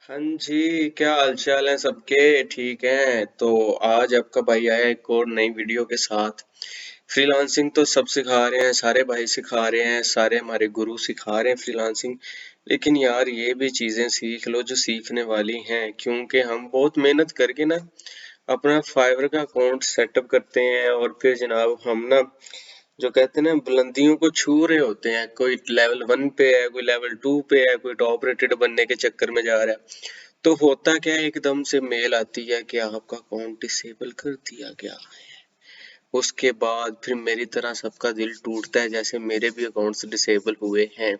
हाँ जी, क्या हालचाल है सबके? ठीक हैं। तो आज आपका भाई आया एक और नई वीडियो के साथ। फ्रीलांसिंग तो सब सिखा रहे हैं, सारे भाई सिखा रहे हैं, सारे हमारे गुरु सिखा रहे हैं फ्रीलांसिंग। लेकिन यार ये भी चीजें सीख लो जो सीखने वाली हैं, क्योंकि हम बहुत मेहनत करके ना अपना फाइवर का अकाउंट सेटअप करते हैं और फिर जनाब हम ना जो कहते हैं ना बुलंदियों को छू रहे होते हैं। कोई लेवल 1 पे है, कोई लेवल 2 पे है, कोई टॉप रेटेड बनने के चक्कर में जा रहा है। तो होता क्या है, एकदम से मेल आती है कि आपका अकाउंट डिसेबल कर दिया गया। उसके बाद फिर मेरी तरह सबका दिल टूटता है, जैसे मेरे भी अकाउंट्स डिसेबल हुए हैं।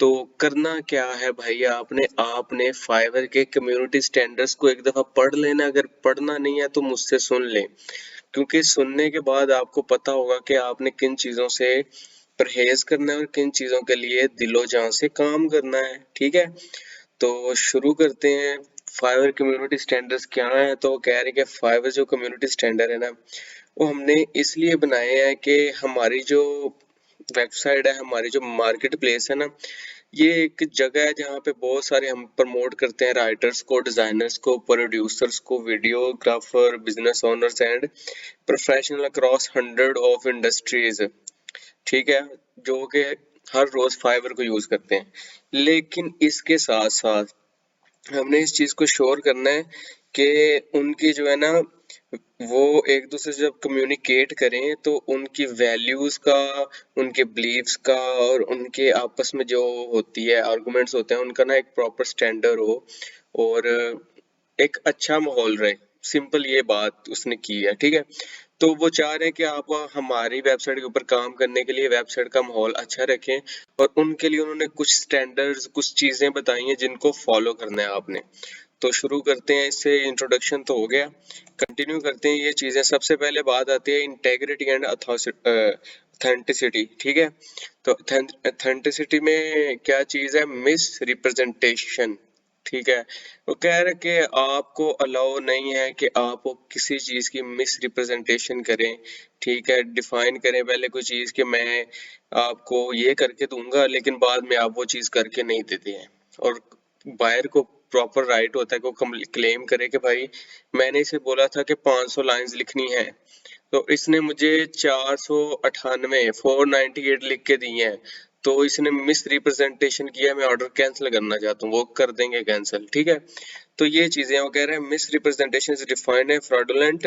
तो करना क्या है भाई, आपने आपने फाइवर के कम्युनिटी स्टैंडर्ड्स को एक दफा पढ़ लेना। अगर पढ़ना नहीं है तो मुझसे सुन लें, क्योंकि सुनने के बाद आपको पता होगा कि आपने किन चीजों से परहेज करना है और किन चीजों के लिए दिलो जान से काम करना है। ठीक है, तो शुरू करते हैं। फाइवर कम्युनिटी स्टैंडर्ड्स क्या है? तो वो कह रहे हैं कि फाइवर जो कम्युनिटी स्टैंडर्ड है ना, वो हमने इसलिए बनाए हैं कि हमारी जो वेबसाइट है, हमारी जो मार्केट प्लेस है ना, ये एक जगह है जहाँ पे बहुत सारे हम प्रमोट करते हैं राइटर्स को, डिजाइनर्स को, प्रोड्यूसर्स को, videographer, business owners and professional across 100 of industries. ठीक है, जो कि हर रोज फाइवर को यूज करते हैं। लेकिन इसके साथ साथ हमने इस चीज को श्योर करना है कि उनकी जो है ना, वो एक दूसरे से जब कम्युनिकेट करें तो उनकी वैल्यूज का, उनके बिलीव्स का और उनके आपस में जो होती है आर्गुमेंट्स होते हैं, उनका ना एक प्रॉपर स्टैंडर्ड हो और एक अच्छा माहौल रहे। सिंपल ये बात उसने की है। ठीक है, तो वो चाह रहे हैं कि आप हमारी वेबसाइट के ऊपर काम करने के लिए वेबसाइट का माहौल अच्छा रखें, और उनके लिए उन्होंने कुछ स्टैंडर्ड्स, कुछ चीजें बताई हैं जिनको फॉलो करना है आपने। तो शुरू करते हैं इससे। इंट्रोडक्शन तो हो गया, कंटिन्यू करते हैं ये चीजें। सबसे पहले बात आती है इंटेग्रिटी एंड ऑथेंटिसिटी। ठीक है, तो ऑथेंटिसिटी में क्या चीज है? Miss representation. ठीक है, वो कह रहे कि आपको अलाउ नहीं है कि आप किसी चीज की मिस रिप्रेजेंटेशन करें। ठीक है, डिफाइन करें पहले कोई चीज कि मैं आपको ये करके दूंगा, लेकिन बाद में आप वो चीज करके नहीं देते हैं। और बायर को प्रॉपर राइट होता है कि वो क्लेम करे कि भाई मैंने इसे बोला था कि 500 लाइंस लिखनी है, तो इसने मुझे 498 498 लिख के दी है। तो इसने मिस रिप्रेजेंटेशन किया, मैं ऑर्डर कैंसिल करना चाहता हूँ। वो कर देंगे कैंसिल। ठीक है, तो ये चीजें वो कह रहे हैं। मिस रिप्रेजेंटेशन इज डिफाइंड है फ्रॉडुलेंट,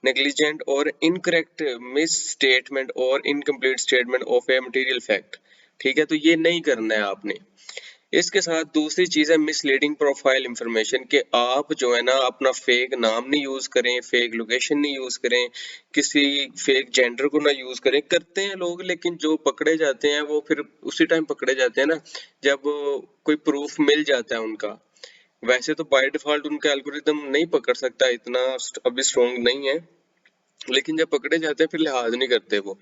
नेग्लिजेंट और इनकरेक्ट मिस स्टेटमेंट और incomplete statement of a material fact. ठीक है, तो ये नहीं करना है आपने। इसके साथ दूसरी चीज है मिसलीडिंग प्रोफाइल इंफॉर्मेशन, कि आप जो है ना अपना फेक नाम नहीं यूज करें, फेक लोकेशन नहीं यूज करें, किसी फेक जेंडर को ना यूज करें। करते हैं लोग, लेकिन जो पकड़े जाते हैं वो फिर उसी टाइम पकड़े जाते हैं ना, जब कोई प्रूफ मिल जाता है उनका। वैसे तो बाय डिफॉल्ट उनका एल्गोरिदम नहीं पकड़ सकता, इतना अभी स्ट्रोंग नहीं है। लेकिन जब पकड़े जाते हैं फिर लिहाज नहीं करते। वो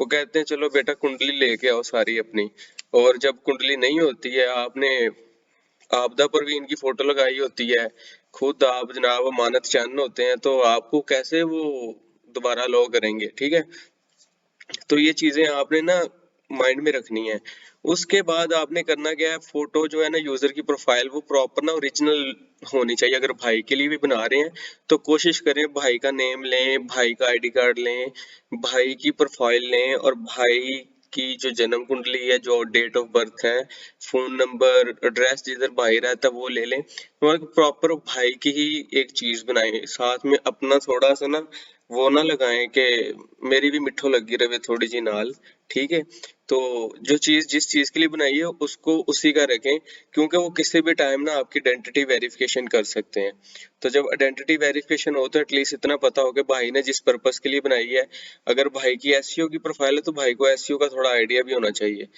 कहते हैं चलो बेटा कुंडली लेके आओ सारी अपनी। और जब कुंडली नहीं होती है, आपने आपदा पर भी इनकी फोटो लगाई होती है, खुद आप जनाब अमानत चंद होते हैं, तो आपको कैसे वो दोबारा लो करेंगे? ठीक है, तो ये चीजें आपने ना माइंड में रखनी है। उसके बाद आपने करना क्या है, फोटो जो है ना, यूजर की प्रोफाइल वो प्रॉपर ना ओरिजिनल होनी चाहिए। अगर भाई के लिए भी बना रहे हैं तो कोशिश करें भाई का नेम लें, भाई का आईडी कार्ड लें, भाई की प्रोफाइल लें, और भाई की जो जन्म कुंडली है, जो डेट ऑफ बर्थ है, फोन नंबर, एड्रेस जिधर भाई रहता है वो ले लें। प्रॉपर भाई की ही एक चीज बनाएं, साथ में अपना थोड़ा सा ना वो ना लगाएं कि मेरी भी मिठो लगी रहे थोड़ी जी नाल। ठीक है, तो जो चीज जिस चीज के लिए बनाई है उसको उसी का रखें, क्योंकि वो किसी भी टाइम ना आपकी आइडेंटिटी वेरिफिकेशन कर सकते हैं। तो जब आइडेंटिटी वेरिफिकेशन हो तो एटलीस्ट इतना पता हो कि भाई ने जिस पर्पस के लिए बनाई है। अगर भाई की एसईओ की प्रोफाइल है तो भाई को एसईओ का थोड़ा आइडिया भी होना चाहिए,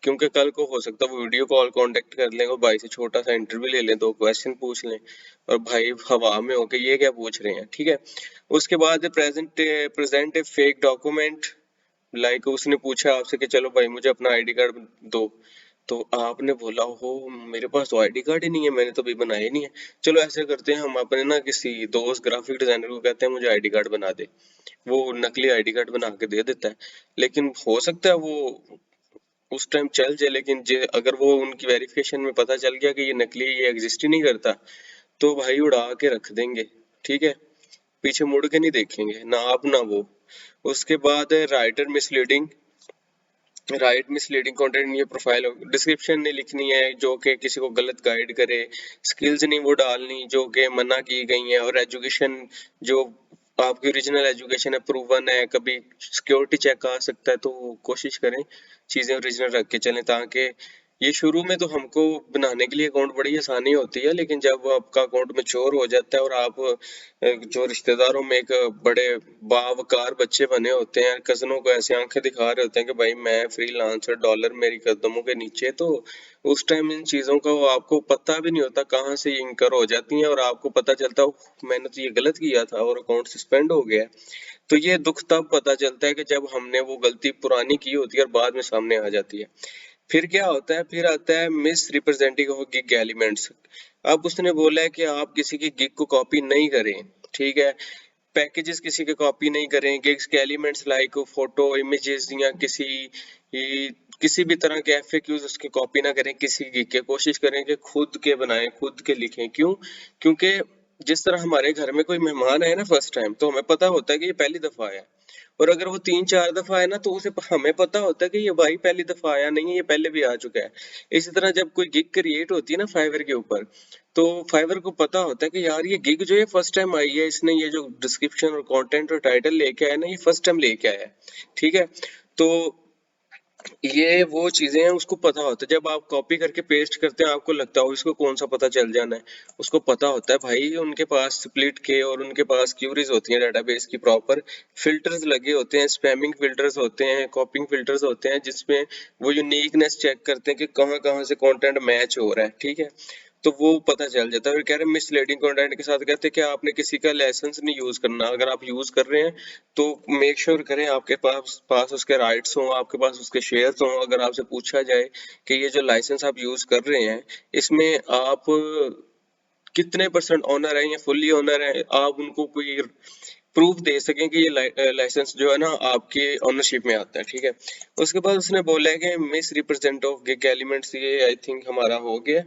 क्योंकि कल को हो सकता है वो वीडियो कॉल कांटेक्ट कर लें और भाई से छोटा सा इंटरव्यू ले लें, 2 क्वेश्चन पूछ लें और भाई हवा में हो के ये क्या पूछ रहे हैं। ठीक है, उसके बाद प्रेजेंट ए फेक डॉक्यूमेंट। लाइक उसने पूछा आपसे कि चलो भाई मुझे अपना आईडी कार्ड दो, तो आपने बोला हो मेरे पास तो आईडी कार्ड ही नहीं है, मैंने तो अभी बनाया ही नहीं है। चलो ऐसे करते हैं, हम अपने ना किसी दोस्त ग्राफिक डिजाइनर को कहते हैं मुझे आईडी कार्ड बना दे। वो नकली आईडी कार्ड बना के दे देता है। लेकिन हो सकता है वो उस टाइम चल जाए, लेकिन अगर वो उनकी वेरिफिकेशन में पता चल गया कि ये नकली, ये एग्जिस्ट ही नहीं करता, तो भाई उड़ा के रख देंगे। ठीक है, पीछे मुड़ के नहीं देखेंगे, ना आप ना वो। उसके बाद है राइट मिसलीडिंग कंटेंट। ये प्रोफाइल डिस्क्रिप्शन नहीं लिखनी है जो कि किसी को गलत गाइड करे, स्किल्स नहीं वो डालनी जो कि मना की गई हैं, और एजुकेशन जो आपकी ओरिजिनल एजुकेशन है, प्रूवन है, कभी सिक्योरिटी चेक आ सकता है, तो कोशिश करें चीज़ें ओरिजिनल रख के चलें, ताकि ये शुरू में तो हमको बनाने के लिए अकाउंट बड़ी आसानी होती है, लेकिन जब वो आपका अकाउंट मैच्योर हो जाता है और आप जो रिश्तेदारों में एक बड़े बावकार बच्चे बने होते हैं, कजनों को ऐसे आंखें दिखा रहे होते हैं कि भाई मैं फ्रीलांसर, डॉलर मेरी कदमों के नीचे, तो उस टाइम इन चीजों का आपको पता भी नहीं होता कहाँ से ये इंकर हो जाती हैं, और आपको पता चलता है मैंने तो ये गलत किया था और अकाउंट सस्पेंड हो गया। तो ये दुख तब पता चलता है कि जब हमने वो गलती पुरानी की होती है और बाद में सामने आ जाती है। फिर क्या होता है, फिर आता है miss representing of gig elements. अब उसने बोला है कि आप किसी की गिग को कॉपी नहीं करें। ठीक है, पैकेजेस किसी के कॉपी नहीं करें, गिग्स के एलिमेंट्स लाइक फोटो, इमेजेस या किसी भी तरह के एफएक्यूज उसके कॉपी ना करें किसी गिग के। कोशिश करें कि खुद के बनाएं, खुद के लिखें। क्यों? क्योंकि जिस तरह हमारे घर में कोई मेहमान आए ना फर्स्ट टाइम, तो हमें पता होता है कि ये पहली दफा आया, और अगर वो 3-4 दफा है ना, तो उसे हमें पता होता है कि ये भाई पहली दफा आया नहीं है, ये पहले भी आ चुका है। इसी तरह जब कोई गिग क्रिएट होती है ना फाइवर के ऊपर, तो फाइवर को पता होता है कि यार ये गिग जो है फर्स्ट टाइम आई है, इसने ये जो डिस्क्रिप्शन और कंटेंट और टाइटल लेके आया ना, ये फर्स्ट टाइम लेके आया है। ठीक है, तो ये वो चीजें हैं, उसको पता होता है। जब आप कॉपी करके पेस्ट करते हैं, आपको लगता हो इसको कौन सा पता चल जाना है, उसको पता होता है भाई उनके पास स्प्लिट के और उनके पास क्यूरीज होती हैं डेटाबेस की, प्रॉपर फिल्टर्स लगे होते हैं, स्पैमिंग फिल्टर्स होते हैं, कॉपिंग फिल्टर्स होते हैं, जिसमें वो यूनिकनेस चेक करते हैं कि कहाँ कहाँ से कंटेंट मैच हो रहा है। ठीक है, तो वो पता चल जाता है। फिर कह रहे हैं मिसलीडिंग कंटेंट के साथ कहते हैं कि आपने किसी का लाइसेंस नहीं यूज करना। अगर आप यूज कर रहे हैं तो मेक श्योर करें आपके पास पास उसके राइट्स हों, आपके पास उसके शेयर्स हों। अगर आपसे पूछा जाए कि ये जो लाइसेंस आप यूज कर रहे हैं, इसमें आप कितने परसेंट ओनर है या फुल्ली ओनर है, आप उनको कोई प्रूफ दे सकें कि ये लाइसेंस जो है ना आपके ओनरशिप में आता है। ठीक है, उसके बाद उसने बोला है कि miss represent of gig elements, ये आई थिंक हमारा हो गया।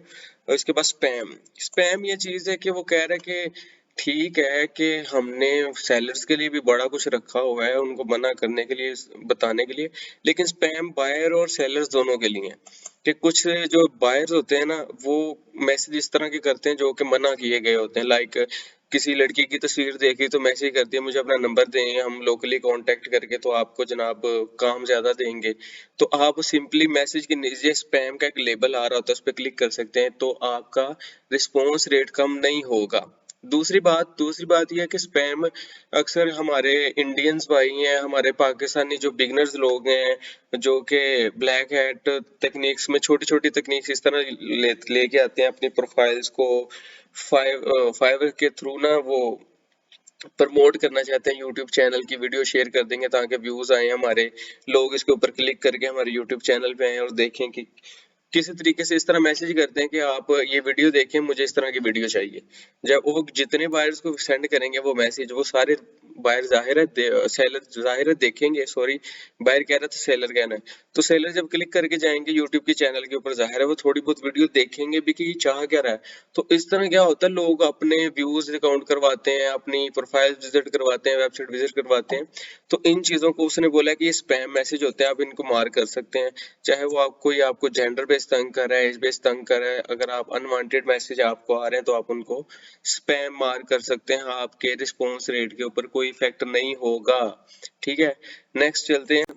और उसके बाद स्पैम। स्पैम ये चीज है कि वो कह रहा है कि ठीक है कि हमने सेलर्स के लिए भी बड़ा कुछ रखा हुआ है उनको मना करने के लिए, बताने के लिए, लेकिन स्पैम बायर और सेलर्स दोनों के लिए है। कि कुछ जो बायर्स होते हैं ना, वो मैसेज इस तरह के करते हैं जो कि मना किए गए होते हैं। लाइक किसी लड़की की तस्वीर देखी तो मैसेज कर दिया मुझे अपना नंबर दें, हम लोकली कांटेक्ट करके तो आपको जनाब काम ज्यादा देंगे। तो आप सिंपली मैसेज के नीचे स्पैम का एक लेबल आ रहा होता है, उस पर क्लिक कर सकते हैं, तो आपका रिस्पॉन्स रेट कम नहीं होगा। दूसरी बात यह है कि स्पैम अक्सर हमारे इंडियंस भाई हैं, हमारे पाकिस्तानी जो बिगनर्स लोग हैं, जो कि ब्लैक हैट टेक्निक्स में छोटी छोटी टेक्निक्स इस तरह लेके आते हैं अपनी प्रोफाइल्स को, फाइवर के थ्रू ना वो प्रमोट करना चाहते हैं, यूट्यूब चैनल की वीडियो शेयर कर देंगे ताकि व्यूज आए, हमारे लोग इसके ऊपर क्लिक करके हमारे यूट्यूब चैनल पे आए और देखें कि किसी तरीके से इस तरह मैसेज करते हैं कि आप ये वीडियो देखें, मुझे इस तरह की वीडियो चाहिए। जब वो जितने बायर्स को सेंड करेंगे वो मैसेज, वो सारे बायर सेलर जाहिर है देखेंगे, सॉरी बायर कह रहा था सेलर कहना है, तो सेलर जब क्लिक करके जाएंगे यूट्यूब के चैनल के ऊपर, जाहिर है वो थोड़ी बहुत वीडियो देखेंगे भी कि ये चाह क्या रहा है। तो इस तरह क्या होता है, लोग अपने व्यूज काउंट करवाते हैं, अपनी प्रोफाइल विजिट करवाते हैं, वेबसाइट विजिट करवाते हैं। तो इन चीजों को उसने बोला कि ये स्पैम मैसेज होते हैं, आप इनको मार कर सकते हैं। चाहे वो आपको जेंडर बेस तंग कर रहा है, एज बेस तंग कर रहा है, अगर आप अनवांटेड मैसेज आपको आ रहे हैं तो आप उनको स्पैम मार कर सकते हैं, आपके रिस्पॉन्स रेट के ऊपर कोई इफेक्ट नहीं होगा। ठीक है, नेक्स्ट चलते हैं।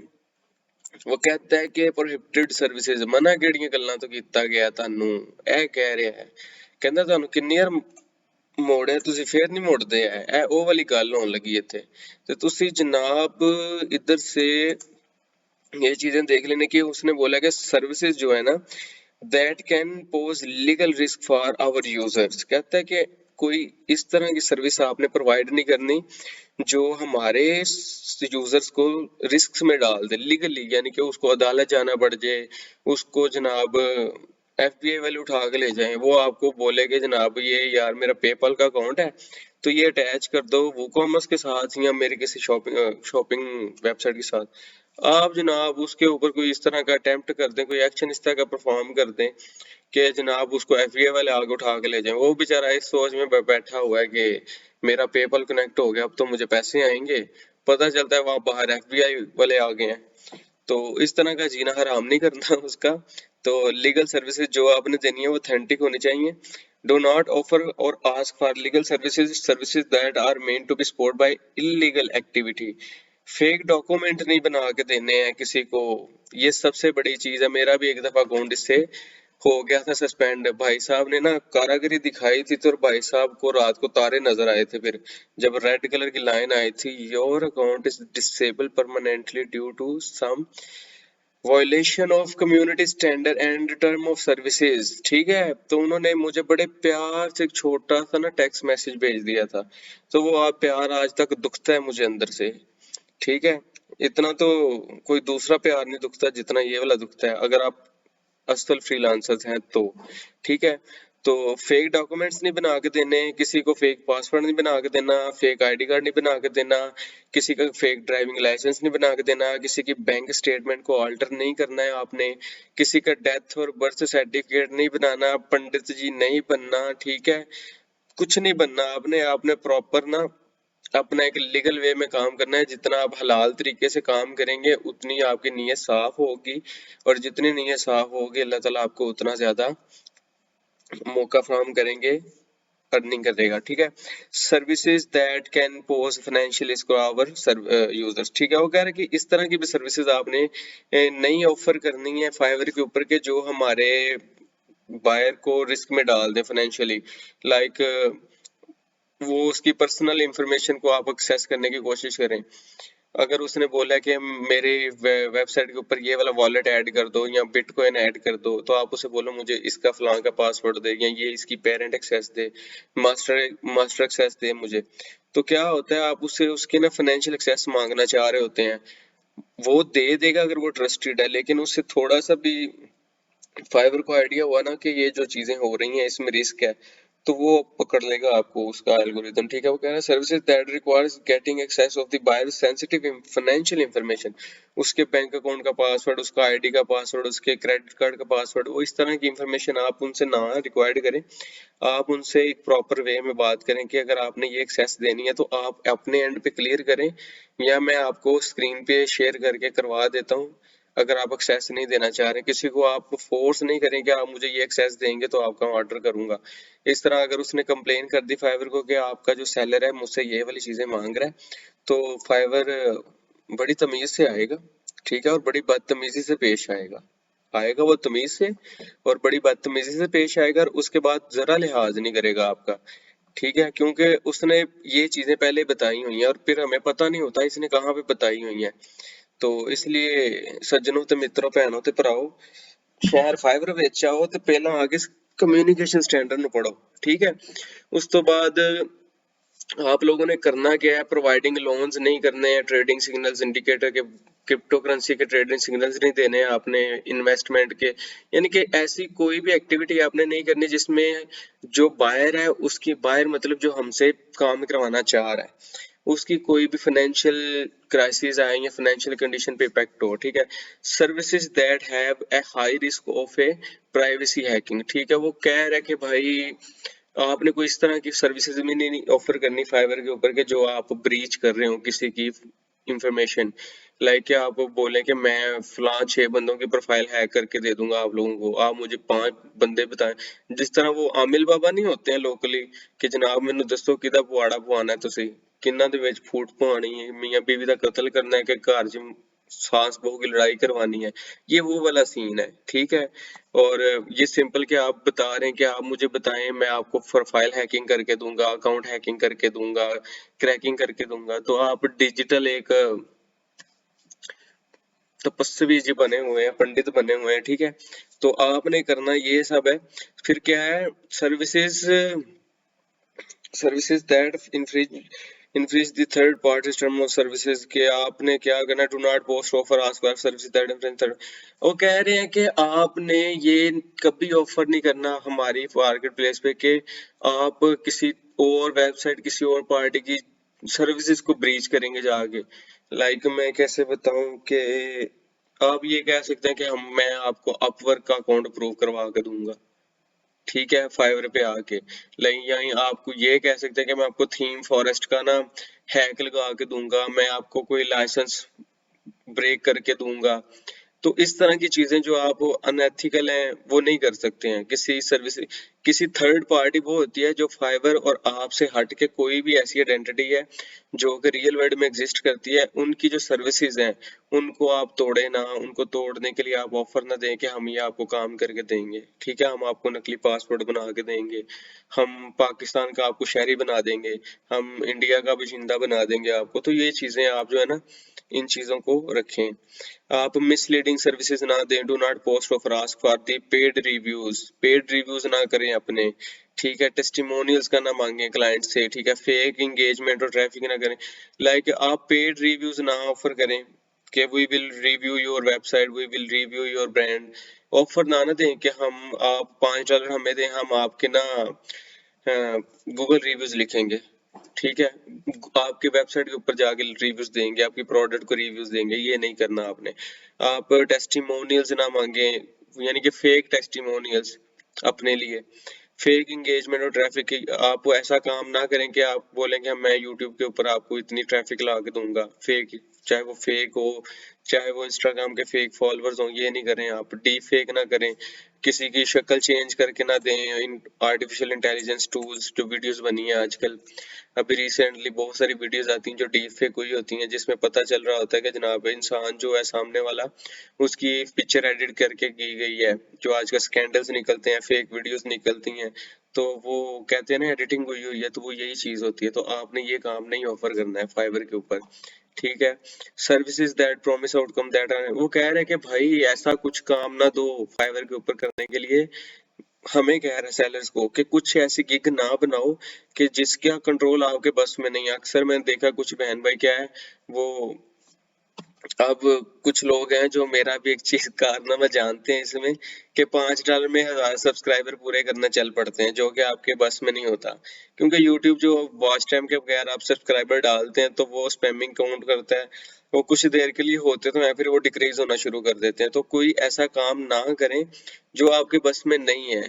वो कहता है कि प्रोहिबिटेड सर्विसेज, मना ਕਿਹੜੀਆਂ ਗੱਲਾਂ ਤੋਂ ਕੀਤਾ ਗਿਆ ਤੁਹਾਨੂੰ, ਇਹ ਕਹਿ ਰਿਹਾ ਹੈ। ਕਹਿੰਦਾ ਤੁਹਾਨੂੰ ਕਿੰਨੀ ਵਾਰ ਮੋੜਿਆ, ਤੁਸੀਂ ਫੇਰ ਨਹੀਂ ਮੁੜਦੇ। ਇਹ ਉਹ ਵਾਲੀ ਗੱਲ ਹੋਣ ਲੱਗੀ ਇੱਥੇ। ਤੇ ਤੁਸੀਂ जनाब इधर से ये चीजें देख लेने की। उसने बोला कि सर्विसेज जो है ना, that can pose legal risk for our users. कहता है कि कोई इस तरह की सर्विस आपने प्रोवाइड नहीं करनी जो हमारे यूजर्स को रिस्क में डाल दे लीगली, यानी कि उसको अदालत जाना पड़ जाए, उसको जनाब एफबीआई वाले उठा के ले जाएं, वो आपको बोले कि जनाब ये यार मेरा पेपल का अकाउंट है तो ये अटैच कर दो वो कॉमर्स के साथ या मेरे किसी शॉपिंग वेबसाइट के साथ। आप जनाब उसके ऊपर कोई इस तरह का अटेम्प्ट कर दें, कोई एक्शन इस तरह का परफॉर्म कर दें कि जनाब उसको एफबीआई वाले आगे उठा के ले जाएं। वो बेचारा इस सोच में बैठा हुआ है कि मेरा पेपल कनेक्ट हो गया, अब तो मुझे पैसे आएंगे। पता चलता है वहां बाहर एफबीआई वाले आ गए हैं। तो इस तरह का जीना हराम नहीं करना उसका। तो लीगल सर्विसेज जो आपने देनी है वो ऑथेंटिक होनी चाहिए। डू नॉट ऑफर और ask for legal services that are meant to be support by illegal activity. Fake document नहीं बना के देने हैं किसी को। ये सबसे बड़ी चीज है। मेरा भी एक दफा अकाउंट इससे हो गया था सस्पेंड। भाई साहब ने ना कारागिरी दिखाई थी, तो भाई साहब को रात को तारे नजर आए थे। फिर जब रेड कलर की लाइन आई थी, your account is disable permanently due to some violation of community standard and term of services, ठीक है। तो उन्होंने मुझे बड़े प्यार से एक छोटा सा ना टेक्स्ट मैसेज भेज दिया था। तो वो आप प्यार आज तक दुखता है मुझे अंदर से, ठीक है। इतना तो कोई दूसरा प्यार नहीं दुखता जितना ये वाला दुखता है, अगर आप असल फ्रीलांसर्स हैं तो, ठीक है। तो फेक डॉक्यूमेंट्स नहीं बना के देने, किसी को फेक पासवर्ड नहीं बना के देना, फेक आईडी कार्ड नहीं बना के देना, किसी का फेक ड्राइविंग लाइसेंस नहीं बना के देना, किसी की बैंक स्टेटमेंट को ऑल्टर नहीं करना है आपने, किसी का डेथ और बर्थ सर्टिफिकेट नहीं बनाना, पंडित जी नहीं बनना, ठीक है। कुछ नहीं बनना आपने। आपने प्रॉपर ना अपना एक लीगल वे में काम करना है। जितना आप हलाल तरीके से काम करेंगे उतनी आपकी नीयत साफ होगी, और जितनी नीयत साफ होगी अल्लाह ताला आपको उतना ज्यादा मौका फराहम करेंगे अर्निंग करेगा, ठीक है। Services that can pose financial risk our users, ठीक है। वो कह रहे हैं कि इस तरह की भी सर्विसेज आपने नहीं ऑफर करनी है फाइवर के ऊपर के जो हमारे बायर को रिस्क में डाल दे फाइनेंशियली। लाइक वो उसकी पर्सनल इंफॉर्मेशन को आप एक्सेस करने की कोशिश करें। अगर उसने बोला कि मेरी वेबसाइट के ऊपर ये वाला वॉलेट ऐड कर दो या बिटकॉइन ऐड कर दो, तो आप उसे बोलो मुझे इसका फलां का पासवर्ड दे, या ये इसकी पेरेंट एक्सेस दे, मास्टर मास्टर एक्सेस दे मुझे। तो क्या होता है, आप उससे उसकी ना फाइनेंशियल एक्सेस मांगना चाह रहे होते हैं, वो दे देगा अगर वो ट्रस्टेड है। लेकिन उससे थोड़ा सा भी फाइवर को आइडिया हुआ ना कि ये जो चीजें हो रही हैं इसमें रिस्क है, तो वो पकड़ लेगा आपको उसका एल्गोरिदम, ठीक है। वो कह रहा है services that requires getting access of the buyer sensitive financial information, उसके बैंक अकाउंट का पासवर्ड, उसका आईडी का पासवर्ड, उसके क्रेडिट कार्ड का पासवर्ड, वो इस तरह की इंफॉर्मेशन आप उनसे ना रिक्वायर्ड करें। आप उनसे एक प्रॉपर वे में बात करें कि अगर आपने ये एक्सेस देनी है तो आप अपने एंड पे क्लियर करें, या मैं आपको स्क्रीन पे शेयर करके करवा देता हूँ। अगर आप एक्सेस नहीं देना चाह रहे, किसी को आप फोर्स नहीं करें कि आप मुझे ये एक्सेस देंगे तो आपका ऑर्डर करूंगा। इस तरह अगर उसने कंप्लेन कर दी फाइवर को कि आपका जो सेलर है मुझसे ये वाली चीजें मांग रहा है, तो फाइवर बड़ी तमीज से आएगा, ठीक है, और बड़ी बदतमीजी से पेश आएगा। आएगा वो तमीज से और बड़ी बदतमीजी से पेश आएगा, और उसके बाद जरा लिहाज नहीं करेगा आपका, ठीक है। क्योंकि उसने ये चीजें पहले बताई हुई हैं और फिर हमें पता नहीं होता इसने कहाँ पे बताई हुई हैं। तो इसलिए सज्जनों ते मित्रों भैनों ते भराओ, शहर फाइबर ਵਿੱਚ ਆਓ ਤੇ ਪਹਿਲਾਂ आगे कम्युनिकेशन स्टैंडर्ड ਨੂੰ पढ़ो, ठीक है। उस तो बाद आप लोगों ने करना क्या है, प्रोवाइडिंग लोन्स नहीं करने हैं, ट्रेडिंग सिग्नल्स इंडिकेटर के, क्रिप्टो करेंसी के ट्रेडिंग सिग्नल्स नहीं देने हैं आपने, इन्वेस्टमेंट के, यानी कि ऐसी कोई भी एक्टिविटी आपने नहीं करनी जिसमें जो बायर है उसकी, बायर मतलब जो हमसे काम करवाना चाह रहा है, उसकी कोई भी फाइनेंशियल क्राइसिस आए या फाइनेंशियल कंडीशन पे इफेक्ट हो, ठीक है। Services that have a high risk of A privacy hacking, ठीक है। वो कह रहा है कि भाई आपने कोई इस तरह की सर्विसेज भी नहीं ऑफर करनी फाइवर के ऊपर के जो आप ब्रीच कर रहे हो किसी की इंफॉर्मेशन। लाइक क्या आप बोले कि मैं फलां 6 बंदों की प्रोफाइल हैक करके दे दूंगा आप लोगों को, आप मुझे 5 बंदे बताएं। जिस तरह वो आमिल बाबा नहीं होते हैं लोकली कि जनाब मैनू दसो किदा पुआड़ा पवाना है, तुसी किन्ना दे विच फूट पवानी है, मियां बीवी दा कत्ल करना है कि घर च सास बहू की लड़ाई करवानी है, ये वो वाला सीन है, ठीक है। और ये सिंपल कि आप बता रहे हैं कि आप मुझे बताएं, मैं आपको प्रोफाइल हैकिंग करके दूंगा, अकाउंट हैकिंग करके दूंगा, क्रैकिंग करके दूंगा। तो आप डिजिटल एक तपस्वी जी बने हुए हैं, पंडित बने हुए हैं, ठीक है। तो आपने करना ये सब है। फिर क्या है, services services that infringe the third party term of services के आपने क्या करना, do not post offer ask for services that infringe third. वो कह रहे हैं कि आपने ये कभी ऑफर नहीं करना हमारी मार्केट प्लेस पे कि आप किसी और वेबसाइट किसी और पार्टी की सर्विसेज को ब्रीच करेंगे जाके। मैं कैसे बताऊं कि आप ये कह सकते हैं कि मैं आपको अपवर्क का अकाउंट प्रूव करवा के दूंगा, ठीक है, फाइवर पे आके। यही आपको ये कह सकते हैं कि मैं आपको थीम फॉरेस्ट का ना हैक लगा के दूंगा, मैं आपको कोई लाइसेंस ब्रेक करके दूंगा। तो इस तरह की चीजें जो आप अनएथिकल हैं वो नहीं कर सकते हैं। किसी सर्विस, किसी थर्ड पार्टी वो होती है जो फाइवर और आपसे हट के कोई भी ऐसी आइडेंटिटी है जो कि रियल वर्ल्ड में एग्जिस्ट करती है, उनकी जो सर्विसेज हैं उनको आप तोड़े ना, उनको तोड़ने के लिए आप ऑफर ना दें कि हम ये आपको काम करके देंगे, ठीक है, हम आपको नकली पासपोर्ट बना के देंगे, हम पाकिस्तान का आपको शहरी बना देंगे, हम इंडिया का बाशिंदा बना देंगे आपको। तो ये चीजें आप जो है ना इन चीजों को रखें। आप मिसलीडिंग सर्विसेज ना दें, do not post offer, ask for the paid reviews ना करें अपने, ठीक है, टेस्टिमोनियल्स का ना मांगे क्लाइंट से, ठीक है, फेक एंगेजमेंट और ट्रैफिक ना करें। आप पेड रिव्यूज ना ऑफर करें कि we will review your website, we will review your brand. Offer ना दें कि हम आप $5 हमें दें, हम आपके ना गूगल रिव्यूज लिखेंगे, ठीक है, आपके वेबसाइट के ऊपर जाके रिव्यूज देंगे, आपकी प्रोडक्ट को रिव्यूज देंगे, ये नहीं करना आपने। आप टेस्टिमोनियल्स ना मांगे, यानी कि फेक टेस्टिमोनियल्स अपने लिए, फेक एंगेजमेंट और ट्रैफिक। आप ऐसा काम ना करें कि आप बोलें कि मैं यूट्यूब के ऊपर आपको इतनी ट्रैफिक ला के दूंगा, फेक, चाहे वो फेक हो, चाहे वो इंस्टाग्राम के फेक फॉलोअर्स हो, ये नहीं करें। आप डीप फेक ना करें, किसी की शक्ल चेंज करके ना दें, इन आर्टिफिशियल इंटेलिजेंस टूल्स जो वीडियोस बनी है आजकल, अभी रिसेंटली बहुत सारी वीडियोस आती हैं जो डीप फेक हुई होती हैं, जिसमें पता चल रहा होता है कि जनाब इंसान जो है सामने वाला, उसकी पिक्चर एडिट करके की गई है। जो आजकल स्कैंडल्स निकलते हैं, फेक वीडियोस निकलती हैं, तो वो कहते हैं ना एडिटिंग हुई हुई है, तो वो यही चीज होती है। तो आपने ये काम नहीं ऑफर करना है फाइवर के ऊपर, ठीक है। Services that promise outcome that are, वो कह रहे हैं कि भाई ऐसा कुछ काम ना दो फाइवर के ऊपर करने के लिए, हमें कह रहे हैं सेलर्स को कि कुछ ऐसी गिग ना बनाओ कि जिसका कंट्रोल आपके बस में नहीं है। अक्सर मैंने देखा कुछ बहन भाई क्या है वो, अब कुछ लोग हैं जो मेरा भी एक चीज कारनामा जानते हैं इसमें, कि $5 में 1000 सब्सक्राइबर पूरे करने चल पड़ते हैं, जो कि आपके बस में नहीं होता। क्योंकि यूट्यूब जो वॉच टाइम के बगैर आप सब्सक्राइबर डालते हैं तो वो स्पैमिंग काउंट करता है, वो कुछ देर के लिए होते तो हैं, फिर वो डिक्रीज होना शुरू कर देते हैं। तो कोई ऐसा काम ना करें जो आपके बस में नहीं है।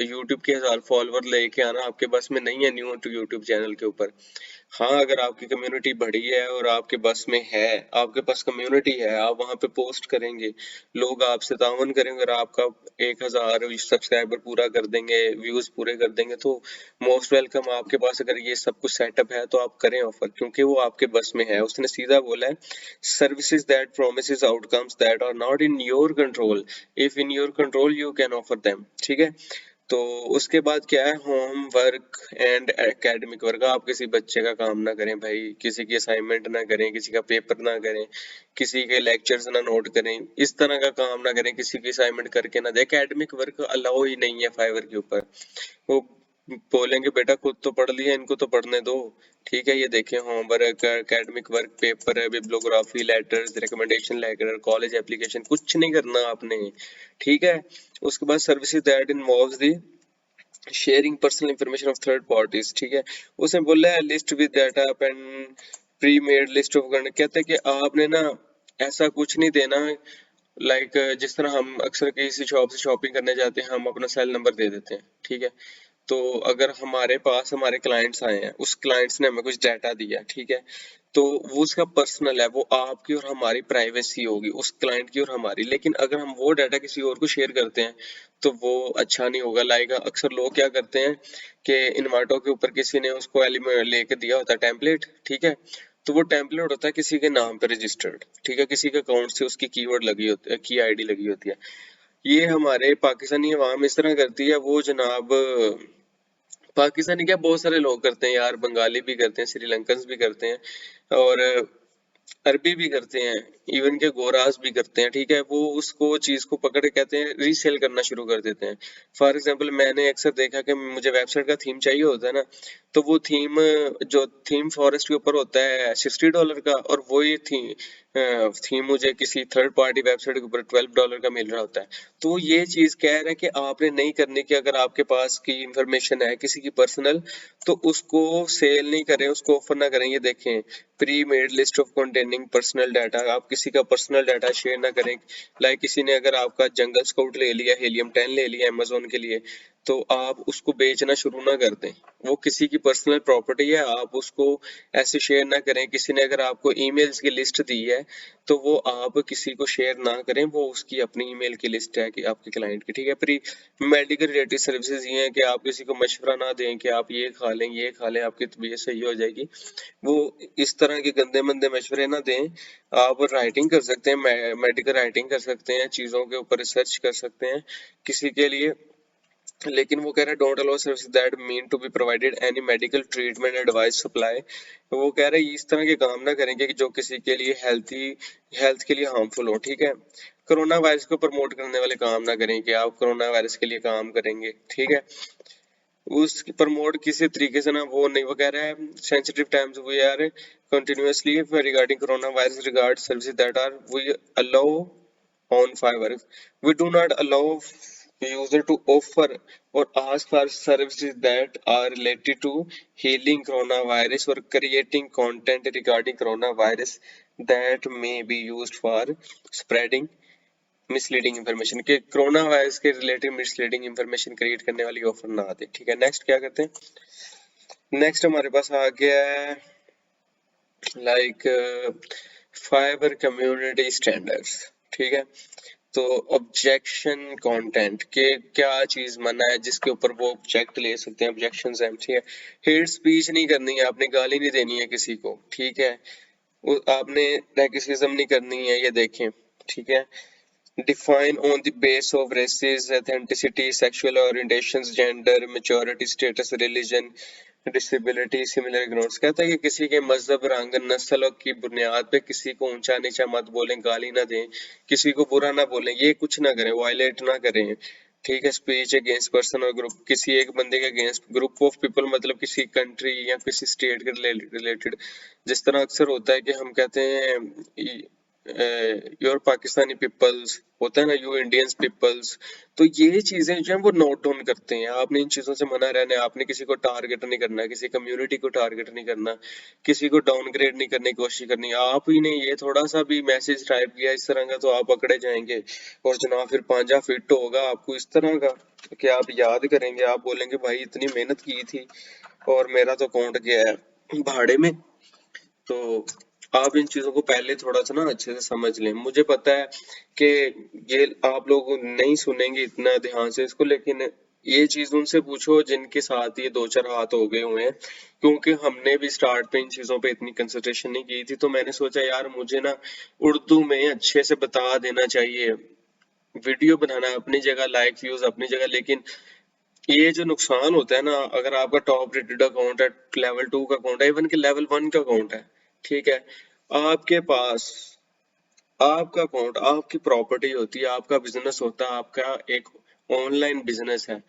यूट्यूब के 1000 फॉलोअर लेके आना आपके बस में नहीं है न्यू टू यूट्यूब चैनल के ऊपर। हाँ, अगर आपकी कम्युनिटी बड़ी है और आपके बस में है, आपके पास कम्युनिटी है, आप वहां पे पोस्ट करेंगे, लोग आपसे ताउन करेंगे और आपका 1000 सब्सक्राइबर पूरा कर देंगे, व्यूज पूरे कर देंगे, तो मोस्ट वेलकम। आपके पास अगर ये सब कुछ सेटअप है तो आप करें ऑफर, क्योंकि वो आपके बस में है। उसने सीधा बोला है services that promises outcomes that are not in your control, if in your control you can offer them, ठीक है। तो उसके बाद क्या है, homework and academic work. आप किसी बच्चे का काम ना करें भाई, किसी की असाइनमेंट ना करें, किसी का पेपर ना करें, किसी के लेक्चर्स ना नोट करें, इस तरह का काम ना करें, किसी की असाइनमेंट करके ना दे। एकेडमिक वर्क अलाउ ही नहीं है फाइवर के ऊपर। वो बोलेंगे बेटा खुद तो पढ़ लिया, इनको तो पढ़ने दो, ठीक है। ये देखें, होमवर्क, एकेडमिक वर्क, पेपर है, bibliography, letters, recommendation letter, college application, कुछ नहीं करना आपने, ठीक है। उसके बाद services that involves the sharing personal information of third parties, ठीक है। उसने बोला है list with data and pre made list of, कहते हैं कि आपने ना ऐसा कुछ नहीं देना। जिस तरह हम अक्सर किसी शॉप से शॉपिंग करने जाते हैं, हम अपना सेल नंबर दे देते हैं, ठीक है। तो अगर हमारे पास हमारे क्लाइंट्स आए हैं, उस क्लाइंट्स ने हमें कुछ डाटा दिया, ठीक है, तो वो उसका पर्सनल है, वो आपकी और हमारी प्राइवेसी होगी, उस क्लाइंट की और हमारी। लेकिन अगर हम वो डाटा किसी और को शेयर करते हैं तो वो अच्छा नहीं होगा। अक्सर लोग क्या करते हैं कि इन्वाटो के ऊपर किसी ने उसको एलिमेंट लेके दिया होता है टेम्पलेट, ठीक है, तो वो टेम्पलेट होता है किसी के नाम पे रजिस्टर्ड, ठीक है, किसी के अकाउंट से उसकी कीवर्ड लगी होती है, की आईडी लगी होती है। ये हमारे पाकिस्तानी अवाम इस तरह करती है, वो जनाब पाकिस्तानी क्या बहुत सारे लोग करते हैं यार, बंगाली भी करते हैं, श्रीलंकन भी करते हैं, और अरबी भी करते हैं, इवन के गोरास भी करते हैं, ठीक है। वो उसको चीज को पकड़ के कहते हैं रीसेल करना शुरू कर देते हैं। फॉर एग्जांपल मैंने अक्सर देखा कि मुझे वेबसाइट का थीम चाहिए होता है ना, तो वो थीम, जो थीम फॉरेस्ट के ऊपर होता है $60 का, और वही थीम मुझे किसी थर्ड पार्टी वेबसाइट के ऊपर $12 का मिल रहा होता है। तो ये चीज कह रहा है कि आपने नहीं करनी कि अगर आपके पास की इंफॉर्मेशन है किसी की पर्सनल, तो उसको सेल नहीं करें, उसको ऑफर ना करें। ये देखें, pre made list of containing personal data, आप किसी का पर्सनल डाटा शेयर ना करें। लाइक किसी ने अगर आपका जंगल स्काउट ले लिया, हीलियम 10 ले लिया अमेजोन के लिए, तो आप उसको बेचना शुरू ना कर दें। वो किसी की पर्सनल प्रॉपर्टी है, आप उसको ऐसे शेयर ना करें। किसी ने अगर आपको ईमेल्स की लिस्ट दी है, तो वो आप किसी को शेयर ना करें, वो उसकी अपनी ईमेल की लिस्ट है कि आपके क्लाइंट की, ठीक है। प्री मेडिकल रिलेटेड सर्विसेज ये है कि आप किसी को मशवरा ना दें कि आप ये खा लें, ये खा लें, आपकी तबीयत सही हो जाएगी। वो इस तरह के गंदे मंदे मशवरे ना दें। आप राइटिंग कर सकते हैं, मेडिकल राइटिंग कर सकते हैं, चीज़ों के ऊपर रिसर्च कर सकते हैं किसी के लिए। लेकिन वो कह रहा है don't allow service that mean to be provided any medical treatment advice supply. वो कह रहे हैं इस तरह के काम ना करेंगे कि जो किसी के लिए हेल्थ के लिए हार्मफुल हो, ठीक है। कोरोना वायरस को प्रमोट करने वाले काम ना करें कि आप कोरोना वायरस के लिए काम करेंगे, ठीक है। उसकी प्रमोट किसी तरीके से ना, वो नहीं, वो कह रहा है sensitive times we are continuously regarding corona virus regard services that are we allow on Fiverr. We do not allow user to offer or ask for services that are related to healing coronavirus or creating content regarding coronavirus that may be used for spreading misleading information, के corona virus के related misleading information create करने वाली offer ना आते, ठीक है। Next क्या करते हैं, नेक्स्ट हमारे पास आ गया है लाइक फाइबर कम्युनिटी स्टैंडर्ड्स, ठीक है। तो ऑब्जेक्शन कंटेंट के क्या चीज मना है जिसके ऊपर वो ऑब्जेक्ट ले सकते हैं, ऑब्जेक्शन है, ठीक है। हेट स्पीच नहीं करनी है, आपने गाली नहीं देनी है किसी को, ठीक है। आपने रेसिज्म नहीं करनी है, ये देखें, ठीक है। Define on the basis of races, ethnicity, sexual orientations, gender, maturity, status, religion, disability, similar ignores. कहता है कि किसी के मजहब, रंग, नस्ल की बुनियाद पे किसी को ऊंचा नीचा मत बोलें, गाली ना दें, किसी को बुरा ना बोलें, ये कुछ ना करें, वायलेट ना करें, ठीक है। स्पीच अगेंस्ट पर्सन और ग्रुप, किसी एक बंदे के अगेंस्ट, ग्रुप ऑफ पीपल मतलब किसी कंट्री या किसी स्टेट के रिलेटेड। जिस तरह अक्सर होता है कि हम कहते हैं योर पाकिस्तानी पीपल्स, होता है ना यू इंडियंस पीपल्स। तो ये चीजें जो है वो नोट डाउन करते हैं। आपने इन चीजों से मना रहना है, आपने किसी को टारगेट नहीं करना, किसी कम्युनिटी को टारगेट नहीं करना, किसी को डाउनग्रेड नहीं करने की कोशिश करनी। आप ही ने ये थोड़ा सा भी मैसेज टाइप किया इस तरह का, तो आप पकड़े जाएंगे और जनाब फिर पांजा फिट होगा आपको इस तरह का कि आप याद करेंगे, आप बोलेंगे भाई इतनी मेहनत की थी और मेरा तो अकाउंट गया है भाड़े में। तो आप इन चीजों को पहले थोड़ा सा ना अच्छे से समझ लें। मुझे पता है कि ये आप लोग नहीं सुनेंगे इतना ध्यान से इसको, लेकिन ये चीज उनसे पूछो जिनके साथ ये दो चार हाथ हो गए हुए हैं, क्योंकि हमने भी स्टार्ट पे इन चीजों पे इतनी कंसंट्रेशन नहीं की थी। तो मैंने सोचा यार मुझे ना उर्दू में अच्छे से बता देना चाहिए। वीडियो बनाना अपनी जगह, लाइक व्यूज अपनी जगह, लेकिन ये जो नुकसान होता है ना, अगर आपका टॉप रेटेड अकाउंट है, लेवल 2 का अकाउंट है, इवन के लेवल 1 का अकाउंट है, ठीक है, आपके पास आपका अकाउंट आपकी प्रॉपर्टी होती है, आपका बिजनेस होता है, आपका एक ऑनलाइन बिजनेस है।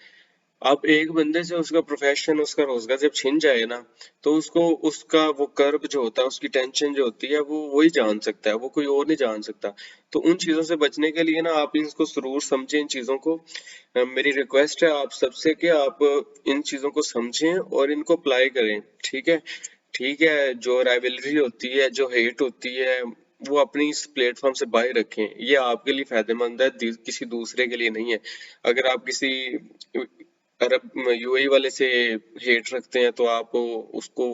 अब एक बंदे से उसका प्रोफेशन, उसका रोजगार जब छिन जाए ना, तो उसको उसका वो कर्ब जो होता है, उसकी टेंशन जो होती है, वो वही जान सकता है, वो कोई और नहीं जान सकता। तो उन चीजों से बचने के लिए ना आप इनको जरूर समझें, इन चीजों को। मेरी रिक्वेस्ट है आप सबसे कि आप इन चीजों को समझें और इनको अप्लाई करें, ठीक है। ठीक है, जो राइवलरी होती है, जो हेट होती है, वो अपनी इस प्लेटफॉर्म से बाहर रखें। ये आपके लिए फायदेमंद है, किसी दूसरे के लिए नहीं है। अगर आप किसी अरब यूएई वाले से हेट रखते हैं, तो आप उसको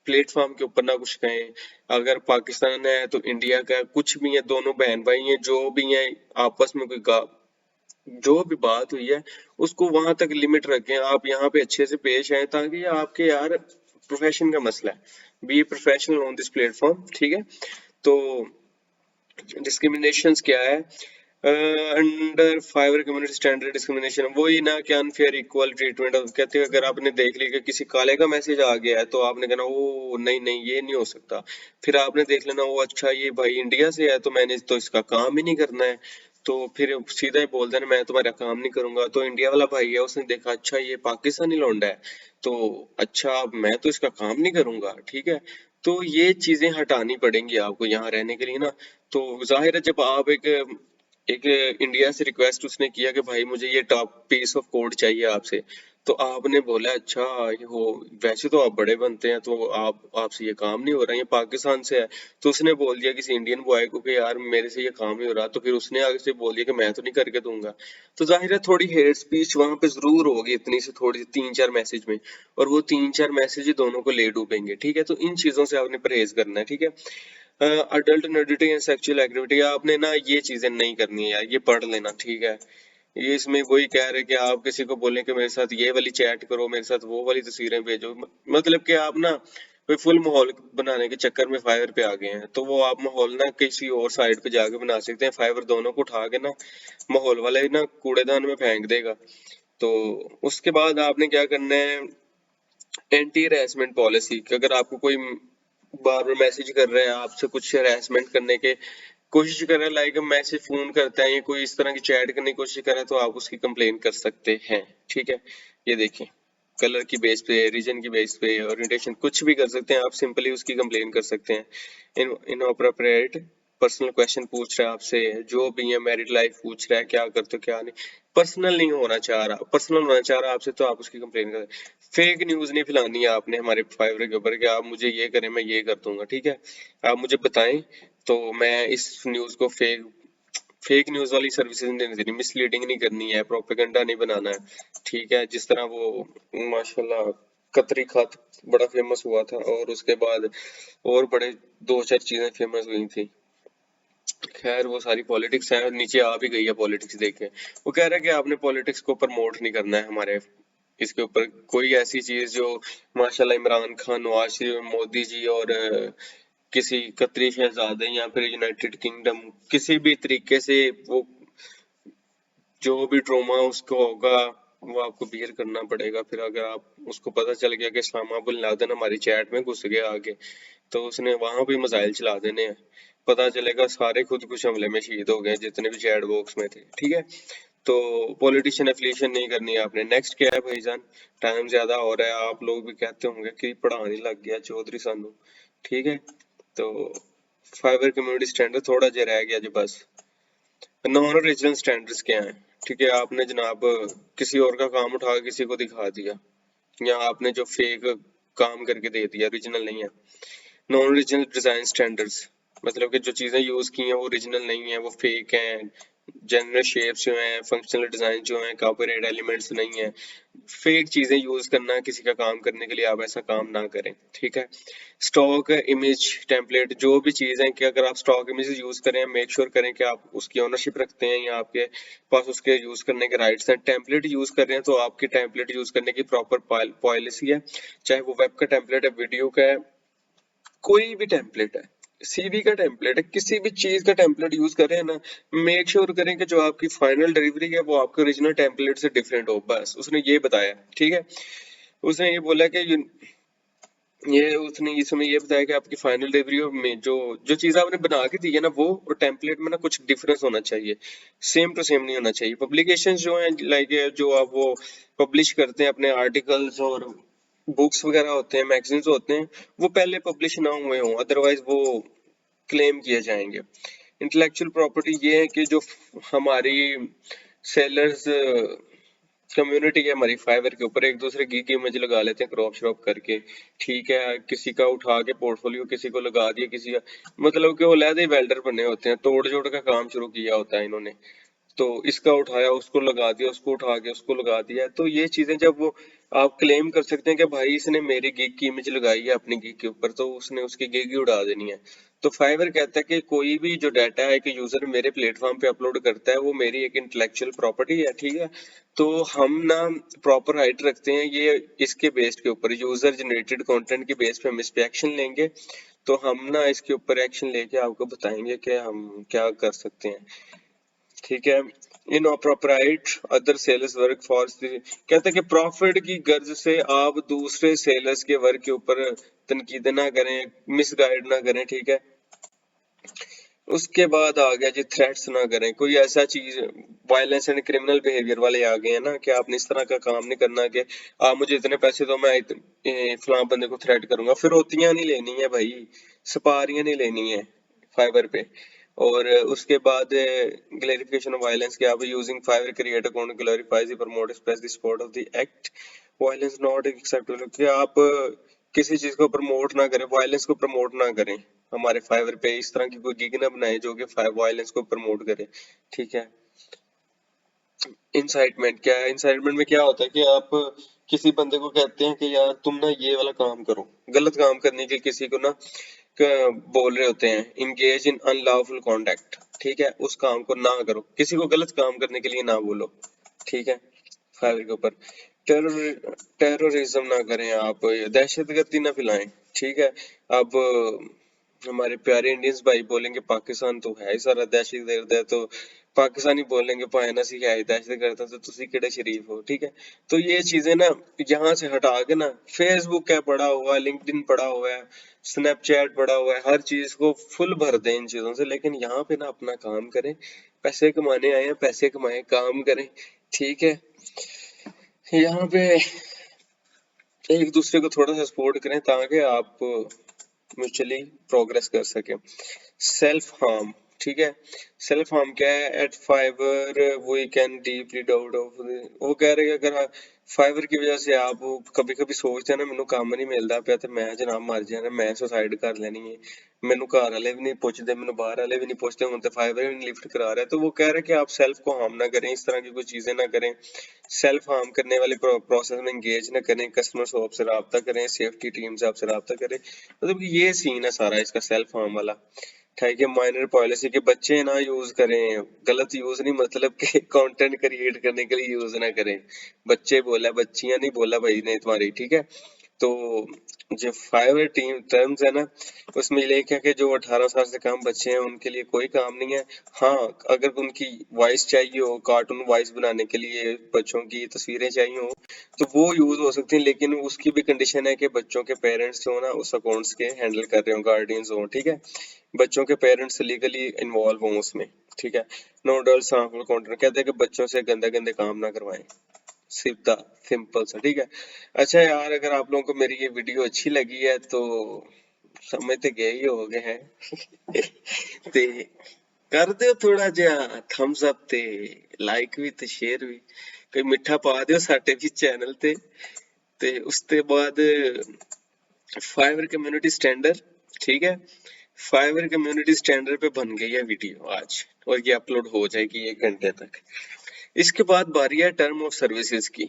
प्लेटफॉर्म के ऊपर ना कुछ कहें। अगर पाकिस्तान है तो इंडिया का, कुछ भी है, दोनों बहन भाई हैं, जो भी हैं आपस में कोई जो भी बात हुई है उसको वहां तक लिमिट रखें। आप यहाँ पे अच्छे से पेश आए, ताकि ये आपके यार प्रोफेशन का मसला है। Be professional on this platform, ठीक है। तो डिस्क्रिमिनेशंस क्या है under Fiverr community standard discrimination, वही ना कि अनफेयर इक्वल ट्रीटमेंट। कहते हैं अगर आपने देख लिया कि किसी काले का मैसेज आ गया है, तो आपने कहना ओ नहीं नहीं ये नहीं हो सकता। फिर आपने देख लेना वो अच्छा ये भाई इंडिया से है, तो मैंने तो इसका काम ही नहीं करना है। तो फिर सीधा ही बोल देना मैं तुम्हारा काम नहीं करूंगा। तो इंडिया वाला भाई है, उसने देखा अच्छा ये पाकिस्तानी लौंडा है, तो अच्छा अब मैं तो इसका काम नहीं करूंगा, ठीक है। तो ये चीजें हटानी पड़ेंगी आपको यहाँ रहने के लिए ना। तो जाहिर है जब आप एक एक इंडिया से रिक्वेस्ट उसने किया कि भाई मुझे ये टॉप पीस ऑफ कोड चाहिए आपसे, तो आपने बोला अच्छा ये हो, वैसे तो आप बड़े बनते हैं, तो आप आपसे ये काम नहीं हो रहा, ये पाकिस्तान से है। तो उसने बोल दिया किसी इंडियन बॉय को कि यार मेरे से ये काम नहीं हो रहा, तो फिर उसने आगे से बोल दिया कि मैं तो नहीं करके दूंगा। तो जाहिर है थोड़ी हेट स्पीच वहां पे जरूर होगी, इतनी से थोड़ी सी 3-4 मैसेज में, और वो 3-4 मैसेज ही दोनों को ले डूबेंगे, ठीक है। तो इन चीजों से आपने परहेज करना है, ठीक है। अडल्ट नडिटी एंड सेक्सुअल एक्टिविटी आपने ना ये चीजें नहीं करनी है यार, ये पढ़ लेना, ठीक है। ये इसमें वही कह रहे कि आप किसी को बोलें कि मेरे साथ ये वाली चैट करो, मेरे साथ वो वाली तस्वीरें भेजो, मतलब कि आप ना कोई फुल माहौल बनाने के चक्कर में फाइवर पे आ गए हैं। तो वो आप माहौल ना किसी और साइड पे जाके बना सकते हैं, फाइवर दोनों को उठा के ना माहौल वाले ना कूड़ेदान में फेंक देगा। तो उसके बाद आपने क्या करना है, एंटी हरेसमेंट पॉलिसी, कि अगर आपको कोई बार बार मैसेज कर रहा है, आपसे कुछ हरेसमेंट करने के कोशिश कर रहा है, लाइक मैसेज फोन करता है या कोई इस तरह की चैट करने की कोशिश कर रहा है, तो आप उसकी कंप्लेन कर सकते हैं, ठीक है। ये देखें, कलर की बेस पे, रीजन की बेस पे, ओरिएंटेशन, कुछ भी कर सकते हैं आप, सिंपली उसकी कंप्लेन कर सकते हैं। इनअप्रोप्रिएट पर्सनल क्वेश्चन पूछ रहा है आपसे, जो भी है मैरिड लाइफ पूछ रहा है, क्या करते हो क्या नहीं, पर्सनल नहीं होना चाह रहा, पर्सनल होना चाह रहा आपसे, तो आप उसकी कंप्लेन कर। फेक न्यूज नहीं फैलानी है आपने हमारे फाइवर के ऊपर कि आप मुझे ये करें मैं ये कर दूंगा, ठीक है। आप मुझे बताएं तो मैं इस न्यूज को फेक फेक न्यूज वाली सर्विसेज नहीं देनी, मिसलीडिंग नहीं करनी है, प्रोपेगेंडा नहीं बनाना है, ठीक है। जिस तरह वो माशाल्लाह कतरी खत बड़ा फेमस हुआ था, और उसके बाद और बड़े 2-4 चीजें फेमस हुई थी। खैर वो सारी पॉलिटिक्स है, नीचे आ भी गई है पॉलिटिक्स देख के। वो कह रहा है कि आपने पॉलिटिक्स को प्रमोट नहीं करना है हमारे इसके ऊपर, कोई ऐसी चीज जो माशाल्लाह इमरान खान, नवाज शरीफ, मोदी जी और किसी कतरी शहजादे या फिर यूनाइटेड किंगडम, किसी भी तरीके से वो जो भी ट्रोमा उसको होगा वो आपको बियर करना पड़ेगा। फिर अगर आप उसको पता चल गया कि उसामा बिन लादेन हमारी चैट में घुस गया आगे, तो उसने वहां भी मिसाइल चला देने हैं, पता चलेगा सारे खुदकुश हमले में शहीद हो गए जितने भी चैट बॉक्स में थे, ठीक है। तो पॉलिटिशियन एफिलिएशन नहीं करनी है आपने। नेक्स्ट क्या है भाईजान, टाइम ज्यादा हो रहा है, आप लोग भी कहते होंगे कि पढ़ाने लग गया चौधरी सानू, ठीक है। तो फाइबर कम्युनिटी स्टैंडर्ड थोड़ा जा रह गया जी बस। नॉन ओरिजिनल स्टैंडर्ड्स क्या है, ठीक है। आपने जनाब किसी और का काम उठा किसी को दिखा दिया, या आपने जो फेक काम करके दे दिया, ओरिजिनल नहीं है। नॉन ओरिजिनल डिजाइन स्टैंडर्ड्स, मतलब कि जो चीजें यूज की हैं वो ओरिजिनल नहीं है, वो फेक हैं। जनरल शेप्स जो हैं, फंक्शनल डिजाइन जो हैं, कॉपीराइट एलिमेंट्स नहीं है। फेक चीजें यूज करना किसी का काम करने के लिए, आप ऐसा काम ना करें, ठीक है। स्टॉक इमेज टेम्पलेट, जो भी चीज है कि अगर आप स्टॉक इमेज यूज करें, मेक श्योर करें कि आप उसकी ओनरशिप रखते हैं या आपके पास उसके यूज करने के राइट्स हैं। टेम्पलेट यूज कर रहे हैं तो आपकी टेम्पलेट यूज करने की प्रॉपर पॉलिसी है, चाहे वो वेब का टेम्पलेट है, वीडियो का है, कोई भी टेम्पलेट है, सीवी का टेम्पलेट है, किसी भी चीज का टेम्पलेट यूज कर रहे हैं ना, मेक श्योर करें कि जो आपकी फाइनल डिलीवरी है वो आपके ओरिजिनल टेम्पलेट से डिफरेंट हो, बस उसने ये बताया, ठीक है। उसने ये बोला कि ये उसने इसमें ये बताया कि आपकी फाइनल डिलीवरी में जो जो चीज आपने बना के दी है ना, वो और टेम्पलेट में ना कुछ डिफरेंस होना चाहिए, सेम टू सेम नहीं होना चाहिए। पब्लिकेशन जो है लाइक जो आप वो पब्लिश करते हैं अपने आर्टिकल्स और बुक्स वगैरह होते हैं, मैगजीन्स होते हैं, वो पहले पब्लिश ना हुए हों, अदरवाइज वो क्लेम किए जाएंगे। इंटेलेक्चुअल प्रॉपर्टी ये है कि जो हमारी सेलर्स कम्युनिटी है हमारी फाइवर के ऊपर, एक दूसरे की इमेज लगा लेते हैं क्रॉप श्रॉप करके, ठीक है। किसी का उठा के पोर्टफोलियो किसी को लगा दिया, किसी का मतलब कि वो लहदे वेल्डर बने होते हैं, तोड़ जोड़ का काम शुरू किया होता है इन्होंने। तो इसका उठाया उसको लगा दिया, उसको उठा के उसको लगा दिया, तो ये चीजें जब वो आप क्लेम कर सकते हैं कि भाई इसने मेरी गिग की इमेज लगाई है अपनी गिग के ऊपर, तो उसने उसकी गिग ही उड़ा देनी है। तो फाइवर कहता है कि कोई भी जो डाटा है कि यूजर मेरे प्लेटफॉर्म पे अपलोड करता है वो मेरी एक इंटेलेक्चुअल प्रॉपर्टी है, ठीक है। तो हम ना प्रॉपर राइट रखते हैं ये इसके बेस के ऊपर, यूजर जनरेटेड कंटेंट के बेस पे हम इस पे एक्शन लेंगे। तो हम ना इसके ऊपर एक्शन लेके आपको बताएंगे कि हम क्या कर सकते हैं, ठीक है। Inappropriate other sales work for, कहते हैं कि प्रॉफिट की गर्ज से आप दूसरे सेलर्स के वर्क के ऊपर तनकीद ना करें, मिसगाइड ना करें, ठीक है। उसके बाद आ गया जी थ्रेट्स ना करें, कोई ऐसा चीज वायलेंस एंड क्रिमिनल बिहेवियर वाले आ गए हैं ना कि आपने इस तरह का काम नहीं करना कि आप मुझे इतने पैसे दो मैं फलां बंदे को थ्रेट करूंगा। फिरौतियां नहीं लेनी है भाई, सपारियां नहीं लेनी है फाइवर पे। और उसके बाद क्लैरिफिकेशन ऑफ वायलेंस कि आप using Fiverr create account glorifies promote spreads the support of the act violence not acceptable, कि आप किसी चीज को प्रमोट ना करें, वायलेंस को प्रमोट ना करें हमारे फाइवर पे, इस तरह की कोई गिग ना बनाए जो कि वायलेंस को प्रमोट करे। ठीक है। इंसाइटमेंट क्या है? इंसाइटमेंट में क्या होता है कि आप किसी बंदे को कहते हैं कि यार तुम ना ये वाला काम करो, गलत काम करने के किसी को ना बोल रहे होते हैं इंगेज इन अनलॉफुल कॉन्डक्ट। ठीक है, उस काम को ना करो, किसी को गलत काम करने के लिए ना बोलो। ठीक है। फाइवर के ऊपर टेररिज्म ना करें आप, दहशतगर्दी ना फैलाएं। ठीक है। अब हमारे प्यारे इंडियंस भाई बोलेंगे पाकिस्तान तो है ही सारा दहशतगर्द है, तो पाकिस्तानी बोलेंगे पायना सी है दहशतगर्द है, तो तुसी केड़े शरीफ हो। ठीक है। तो ये चीजें ना यहाँ से हटा के ना, फेसबुक क्या पड़ा हुआ है, लिंक्डइन पड़ा हुआ है, स्नैपचैट पड़ा हुआ है, हर चीज को फुल भर दें इन चीजों से, लेकिन यहाँ पे ना अपना काम करें। पैसे कमाने आए हैं, पैसे कमाएं, काम करें। ठीक है। यहाँ पे एक दूसरे को थोड़ा सा सपोर्ट करें ताकि आप म्यूचुअली प्रोग्रेस कर सके। सेल्फ हार्म, ठीक है। सेल्फ हार्म क्या है? At Fiverr we can deeply doubt of, वो कह रहे हैं अगर फाइवर की वजह से आप कभी कभी सोचते हैं ना मैनू काम नहीं मिलता पिया ते मैं जनाब मर जाना, मैं सुसाइड कर लेनी है, मैनू घर वाले भी नहीं पुछते, मैनू बाहर वाले भी नहीं पुछते, हुण ते फाइवर भी नहीं लिफ्ट करा रहा है। तो वो कह रहे हैं कि आप सेल्फ को हार्म ना करें, इस तरह की कोई चीजें ना करें, सेल्फ हार्म करने वाले प्रोसेस में एंगेज ना करें, कस्टमर से आपसे रब्ता करें, सेफ्टी टीम से आपसे रब्ता करें। मतलब ये सीन है सारा इसका सेल्फ हार्म वाला। ठीक है। माइनर पॉलिसी के बच्चे ना यूज करें, गलत यूज नहीं, मतलब कि कंटेंट क्रिएट करने के लिए यूज ना करें। बच्चे बोला, बच्चियां नहीं बोला भाई ने तुम्हारी। ठीक है। तो जो फाइव टीम टर्म्स है ना, उसमें ये लिखा कि जो 18 साल से कम बच्चे हैं उनके लिए कोई काम नहीं है। हाँ, अगर उनकी वॉइस चाहिए हो, कार्टून वॉइस बनाने के लिए बच्चों की तस्वीरें चाहिए हो, तो वो यूज हो सकती हैं, लेकिन उसकी भी कंडीशन है कि बच्चों के पेरेंट्स जो ना उस अकाउंट्स के हैंडल कर रहे हो, गार्डियंस हो। ठीक है। बच्चों के पेरेंट्स लीगली इन्वॉल्व हों उसमें। ठीक है। नो डल्स हार्मफुल कंटेंट, कहते हैं कि बच्चों से गंदे गंदे काम ना करवाएं, सीधा सिंपल सा। ठीक है। अच्छा यार, अगर आप लोगों को मेरी ये वीडियो अच्छी लगी है तो समझ तो गए ही हो गए हैं ते कर दो थोड़ा जिहा थम्स अप ते लाइक भी ते शेयर भी, कोई मिठा पा दियो साडे भी चैनल ते उसते बाद फाइवर कम्युनिटी स्टैंडर्ड। ठीक है। फाइवर कम्युनिटी स्टैंडर्ड पे बन गई है वीडियो आज, और ये अपलोड हो जाएगी 1 घंटे तक। इसके बाद बारी है टर्म ऑफ सर्विसेज की,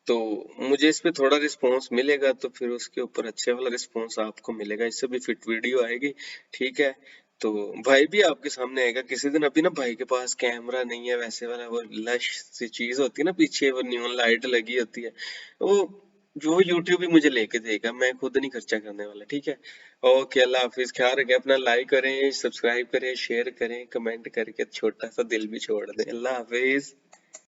तो मुझे इस पे थोड़ा रिस्पांस मिलेगा तो फिर उसके ऊपर अच्छे वाला रिस्पांस आपको मिलेगा, इससे भी फिट वीडियो आएगी। ठीक है। तो भाई भी आपके सामने आएगा किसी दिन। अभी ना भाई के पास कैमरा नहीं है वैसे वाला, वो लश सी चीज होती है ना पीछे, वो न्यून लाइट लगी होती है, वो जो यूट्यूब भी मुझे लेके देगा, मैं खुद नहीं खर्चा करने वाला। ठीक है। ओके, अल्लाह हाफिज, ख्याल रखें अपना, लाइक करें, सब्सक्राइब करें, शेयर करें, कमेंट करके छोटा सा दिल भी छोड़ दें। अल्लाह हाफिज।